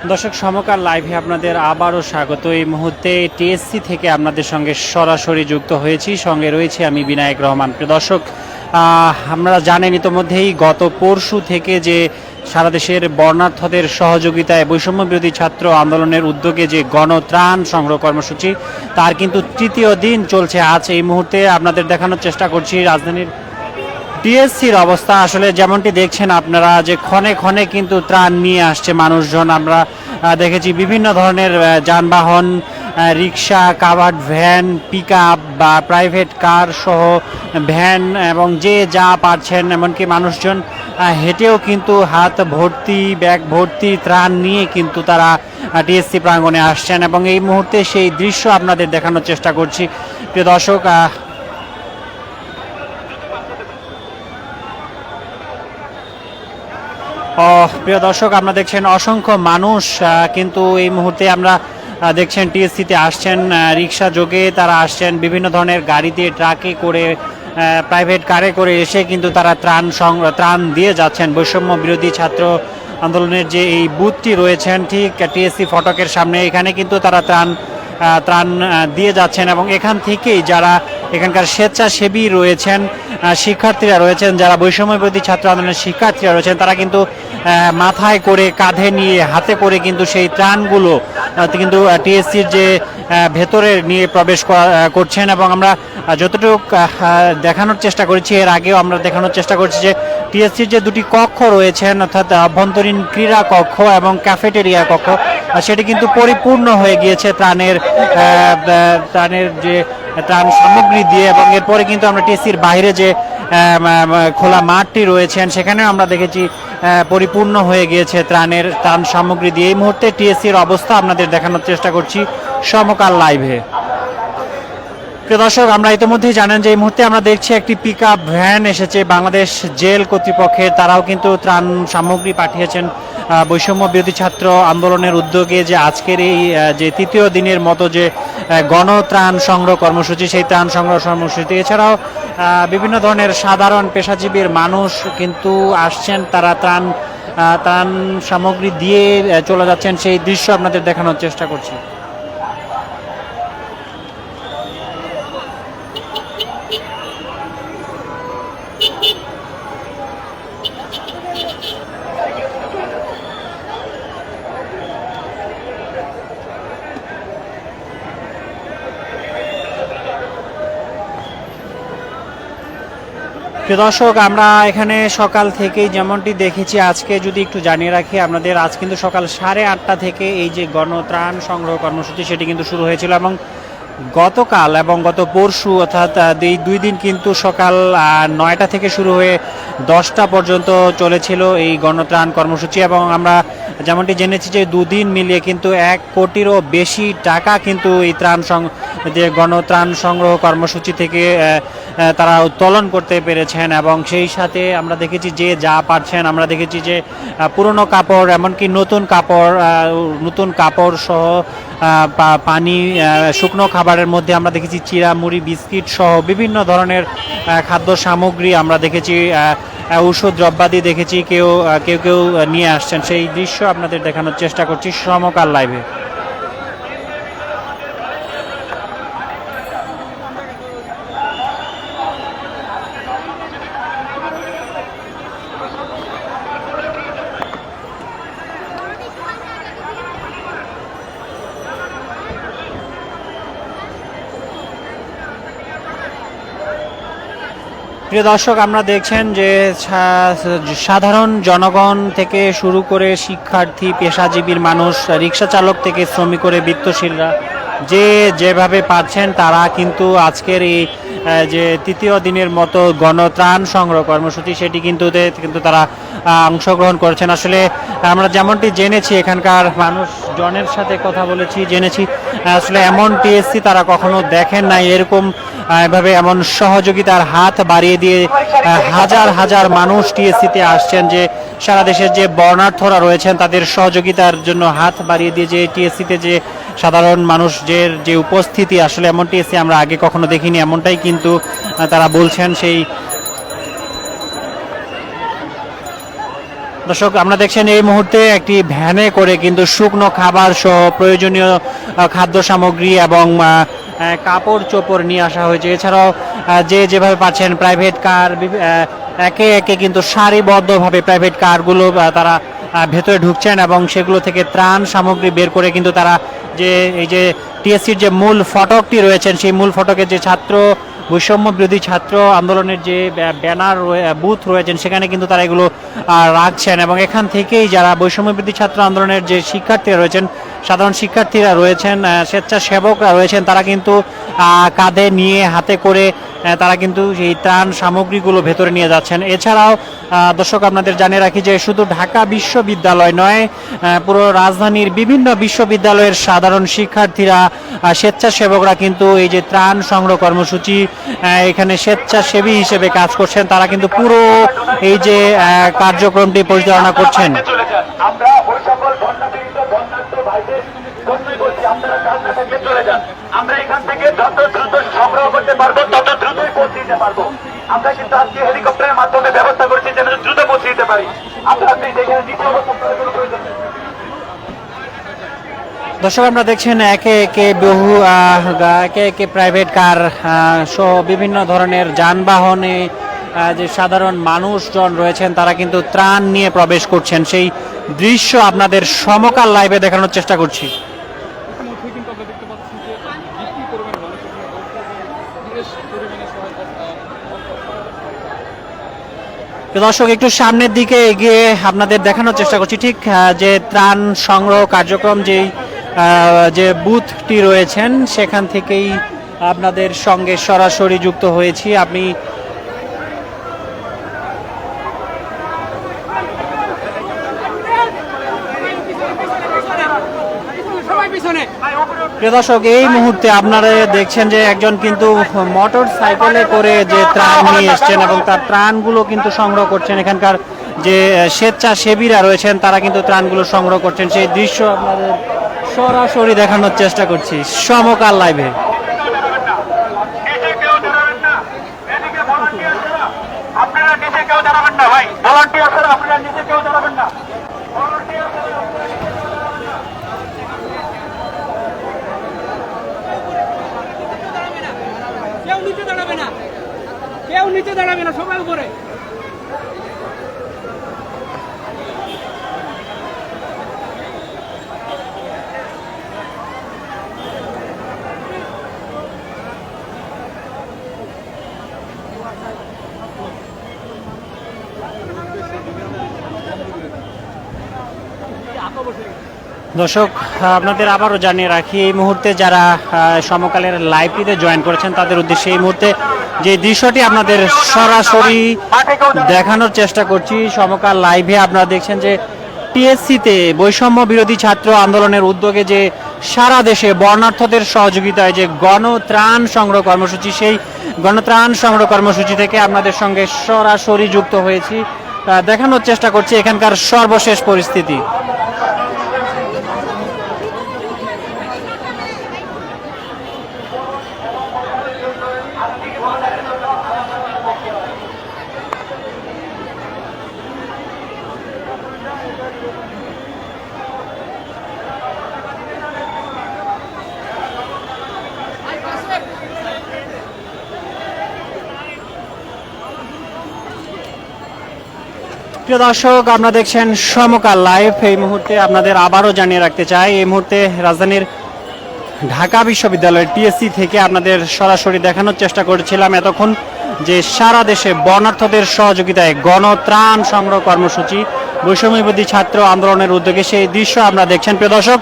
দর্শক সমকাল লাইভে আপনাদের আবারও স্বাগত। এই মুহূর্তে টিএসসি থেকে আপনাদের সঙ্গে সরাসরি যুক্ত হয়েছি, সঙ্গে রয়েছে আমি বিনায়ক রহমান। প্রিয় দর্শক, আমরা জানেন ইতোমধ্যেই গত পরশু থেকে যে সারা দেশের বর্ণাঢ্যদের সহযোগিতায় বৈষম্য বিরোধী ছাত্র আন্দোলনের উদ্যোগে যে গণত্রাণ সংগ্রহ কর্মসূচি, তার কিন্তু তৃতীয় দিন চলছে আজ। এই মুহূর্তে আপনাদের দেখানোর চেষ্টা করছি রাজধানীর টিএসসির অবস্থা। আসলে যেমনটি দেখছেন আপনারা যে ক্ষণে ক্ষণে কিন্তু ত্রাণ নিয়ে আসছে মানুষজন। আমরা দেখেছি বিভিন্ন ধরনের যানবাহন, রিক্সা, কাভার্ড ভ্যান, পিক আপ বা প্রাইভেট কার সহ ভ্যান, এবং যে যা পারছেন, এমনকি মানুষজন হেঁটেও কিন্তু হাত ভর্তি ব্যাগ ভর্তি ত্রাণ নিয়ে কিন্তু তারা টিএসসি প্রাঙ্গণে আসছেন, এবং এই মুহূর্তে সেই দৃশ্য আপনাদের দেখানোর চেষ্টা করছি। প্রিয় দর্শক, প্রিয় দর্শক, আপনারা দেখছেন অসংখ্য মানুষ কিন্তু এই মুহূর্তে আমরা দেখছেন টিএসসিতে আসছেন, রিক্সা যোগে তারা আসছেন, বিভিন্ন ধরনের গাড়িতে, ট্রাকে করে, প্রাইভেট কারে করে এসে কিন্তু তারা ত্রাণ দিয়ে যাচ্ছেন। বৈষম্য বিরোধী ছাত্র আন্দোলনের যে এই বুথটি রয়েছেন ঠিক টিএসসি ফটকের সামনে, এখানে কিন্তু তারা ত্রাণ দিয়ে যাচ্ছেন, এবং এখান থেকেই যারা এখানকার স্বেচ্ছাসেবী রয়েছেন, শিক্ষার্থীরা রয়েছেন, যারা বৈষম্য বিরোধী ছাত্র আন্দোলনের শিক্ষার্থীরা রয়েছেন, তারা কিন্তু মাথায় করে, কাঁধে নিয়ে, হাতে করে কিন্তু সেই ত্রাণগুলো কিন্তু টিএসসির যে ভেতরে নিয়ে প্রবেশ করছেন। এবং আমরা যতটুকু দেখানোর চেষ্টা করেছি, এর আগেও আমরা দেখানোর চেষ্টা করছি যে টিএসসির যে দুটি কক্ষ রয়েছেন, অর্থাৎ অভ্যন্তরীণ ক্রীড়া কক্ষ এবং ক্যাফেটেরিয়া কক্ষ, সেটি কিন্তু পরিপূর্ণ হয়ে গিয়েছে ত্রাণের যে ত্রাণ সামগ্রী দিয়ে। এবং এরপরে কিন্তু আমরা টিএসসির বাইরে যে খোলা মাঠটি রয়েছেন, সেখানেও আমরা দেখেছি পরিপূর্ণ হয়ে গিয়েছে ত্রাণ সামগ্রী দিয়ে। এই মুহূর্তে টিএসসির অবস্থা আপনাদের দেখানোর চেষ্টা করছি সমকাল লাইভে। প্রিয় দর্শক, আমরা ইতিমধ্যেই জানেন যে এই মুহূর্তে আমরা দেখছি একটি পিক আপ ভ্যান এসেছে বাংলাদেশ জেল কর্তৃপক্ষের। তারাও কিন্তু ত্রাণ সামগ্রী পাঠিয়েছেন বৈষম্য বিরোধী ছাত্র আন্দোলনের উদ্যোগে যে আজকের এই যে তৃতীয় দিনের মতো যে গণত্রাণ সংগ্রহ কর্মসূচি, সেই ত্রাণ সংগ্রহ কর্মসূচি। এছাড়াও বিভিন্ন ধরনের সাধারণ পেশাজীবীর মানুষ কিন্তু আসছেন, তারা ত্রাণ সামগ্রী দিয়ে চলে যাচ্ছেন, সেই দৃশ্য আপনাদের দেখানোর চেষ্টা করছি। প্রিয় দর্শক, আমরা এখানে সকাল থেকেই যেমনটি দেখেছি, আজকে যদি একটু জানিয়ে রাখি আপনাদের, আজ কিন্তু সকাল 8:30 থেকে এই যে গণত্রাণ সংগ্রহ কর্মসূচি সেটি কিন্তু শুরু হয়েছিল, এবং গতকাল এবং গত পরশু অর্থাৎ এই 2 দিন কিন্তু সকাল 9টা থেকে শুরু হয়ে 10টা পর্যন্ত চলেছিল এই গণত্রাণ কর্মসূচি। এবং আমরা যেমনটি জেনেছি যে 2 দিন মিলিয়ে কিন্তু 1 কোটিরও বেশি টাকা কিন্তু এই যে গণত্রাণ সংগ্রহ কর্মসূচি থেকে তারা উত্তোলন করতে পেরেছেন। এবং সেই সাথে আমরা দেখেছি যে যা পারছেন, আমরা দেখেছি যে পুরনো কাপড়, এমনকি নতুন কাপড় সহ পানি, শুকনো খাবারের মধ্যে আমরা দেখেছি চিড়া, মুড়ি, বিস্কিট সহ বিভিন্ন ধরনের খাদ্য সামগ্রী আমরা দেখেছি, ঔষধ দ্রব্যাদি দেখেছি কেউ নিয়ে আসছেন। সেই দৃশ্য আপনাদের দেখানোর চেষ্টা করছি সমকাল লাইভে। প্রিয় দর্শক, আমরা দেখছেন যে সাধারণ জনগণ থেকে শুরু করে শিক্ষার্থী, পেশাজীবীর মানুষ, রিক্সা চালক থেকে শ্রমিক করে বৃত্তশীলরা যেভাবে পাচ্ছেন, তারা কিন্তু আজকের এই যে তৃতীয় দিনের মতো গণত্রাণ সংগ্রহ কর্মসূচি সেটি কিন্তু তারা অংশগ্রহণ করেছেন। আসলে আমরা যেমনটি জেনেছি, এখানকার মানুষজনের সাথে কথা বলেছি, জেনেছি আসলে এমন টিএসসি তারা কখনো দেখেন নাই, এভাবে এমন সহযোগিতার হাত বাড়িয়ে দিয়ে হাজার হাজার মানুষ টিএসসিতে আসছেন, যে সারা দেশের যে বর্ণাঢ্যরা রয়েছেন তাদের সহযোগিতার জন্য হাত বাড়িয়ে দিয়ে যে টিএসসিতে যে সাধারণ মানুষদের যে উপস্থিতি, আসলে এমন টিএসসি আমরা আগে কখনো দেখিনি, এমনটাই কিন্তু তারা বলছেন। সেই দর্শক আমরা দেখছেন এই মুহূর্তে একটি ভ্যানে করে কিন্তু শুকনো খাবার সহ প্রয়োজনীয় খাদ্য সামগ্রী এবং কাপড় চোপড় নিয়ে আসা হয়েছে। এছাড়াও যে যেভাবে পাচ্ছেন প্রাইভেট কার একে একে কিন্তু সারিবদ্ধভাবে প্রাইভেট কারগুলো তারা ভেতরে ঢুকছেন এবং সেগুলো থেকে ত্রাণ সামগ্রী বের করে কিন্তু তারা যে এই যে টিএসসির যে মূল ফটকটি রয়েছেন সেই মূল ফটকে যে ছাত্র বৈষম্য বিরোধী ছাত্র আন্দোলনের যে ব্যানার বুথ রয়েছেন সেখানে কিন্তু তারা এগুলো রাখছেন এবং এখান থেকেই যারা বৈষম্য বিরোধী ছাত্র আন্দোলনের যে শিক্ষার্থীরা রয়েছেন, সাধারণ শিক্ষার্থীরা রয়েছেন, স্বেচ্ছাসেবকরা রয়েছেন, তারা কিন্তু কাঁধে নিয়ে হাতে করে তারা কিন্তু এই ত্রাণ সামগ্রীগুলো ভেতরে নিয়ে যাচ্ছেন। এছাড়াও দর্শক আপনাদের জানিয়ে রাখি যে শুধু ঢাকা বিশ্ববিদ্যালয় নয়, পুরো রাজধানীর বিভিন্ন বিশ্ববিদ্যালয়ের সাধারণ শিক্ষার্থীরা, স্বেচ্ছাসেবকরা কিন্তু এই যে ত্রাণ সংগ্রহ কর্মসূচি এখানে স্বেচ্ছাসেবী হিসেবে কাজ করছেন, তারা কিন্তু পুরো এই যে কার্যক্রমটি পরিচালনা করছেন। আমরা ওই সকল বন্যাপীড়িত বন্যার্থ ভাইদের জন্যই বলছি আপনারা কাজ না থাকলে চলে যান। আমরা এখান থেকে যত দ্রুত সংগ্রহ করতে পারবো তত দ্রুতই পৌঁছে দিতে পারবো। আমরা কিন্তু আজকে হেলিকপ্টারের মাধ্যমে ব্যবস্থা করছি যেন দ্রুত পৌঁছে দিতে পারি। আপনারা প্লিজ এখানে দ্বিতীয় কোনো প্রয়োজন নেই। দর্শক আমরা দেখছেন একে একে বহু একে একে প্রাইভেট কার সহ বিভিন্ন ধরনের যানবাহনে যে সাধারণ মানুষজন রয়েছেন তারা কিন্তু ত্রাণ নিয়ে প্রবেশ করছেন, সেই দৃশ্য আপনাদের সমকাল লাইভে দেখানোর চেষ্টা করছি। দর্শক একটু সামনের দিকে এগিয়ে আপনাদের দেখানোর চেষ্টা করছি ঠিক যে ত্রাণ সংগ্রহ কার্যক্রম যে বুথটি রয়েছেন সেখান থেকেই আপনাদের সঙ্গে সরাসরি যুক্ত হয়েছি। আপনি প্রিয় দর্শক এই মুহূর্তে আপনারা দেখছেন যে একজন কিন্তু মোটর সাইকেলে করে যে ত্রাণ নিয়ে এসছেন এবং তার ত্রাণগুলো কিন্তু সংগ্রহ করছেন। এখানকার যে স্বেচ্ছাসেবীরা রয়েছেন তারা কিন্তু ত্রাণগুলো সংগ্রহ করছেন, সেই দৃশ্য আপনাদের সরাসরি দেখানোর চেষ্টা করছি সমকাল লাইভে। আপনারা নিচে কেউ দাঁড়াবেন না ভাই, ভলান্টিয়ার ছাড়া আপনারা নিচে কেউ দাঁড়াবেন না। কেউ নিচে দাঁড়াবে না, সবাই উপরে। দর্শক আপনাদের আবারও জানিয়ে রাখি এই মুহূর্তে যারা সমকালের লাইভটিতে জয়েন করেছেন তাদের উদ্দেশ্যে এই মুহূর্তে যে দৃশ্যটি আপনাদের সরাসরি দেখানোর চেষ্টা করছি সমকাল লাইভে। আপনারা দেখছেন যে টিএসসিতে বৈষম্য বিরোধী ছাত্র আন্দোলনের উদ্যোগে যে সারা দেশে বর্ণার্থদের সহযোগিতায় যে গণত্রাণ সংগ্রহ কর্মসূচি, সেই গণত্রাণ সংগ্রহ কর্মসূচি থেকে আপনাদের সঙ্গে সরাসরি যুক্ত হয়েছি, দেখানোর চেষ্টা করছি এখানকার সর্বশেষ পরিস্থিতি। প্রিয় দর্শক আপনারা দেখছেন সমকাল লাইভ। এই মুহূর্তে আপনাদের আবারও জানিয়ে রাখতে চাই এই মুহূর্তে রাজধানীর ঢাকা বিশ্ববিদ্যালয়ের টিএসসি থেকে আপনাদের সরাসরি দেখানোর চেষ্টা করেছিলাম এতক্ষণ যে সারা দেশে বর্ণার্থদের সহযোগিতায় গণত্রাণ সংগ্রহ কর্মসূচি বৈষম্য বিরোধী ছাত্র আন্দোলনের উদ্যোগে সেই দৃশ্য আপনারা দেখছেন। প্রিয় দর্শক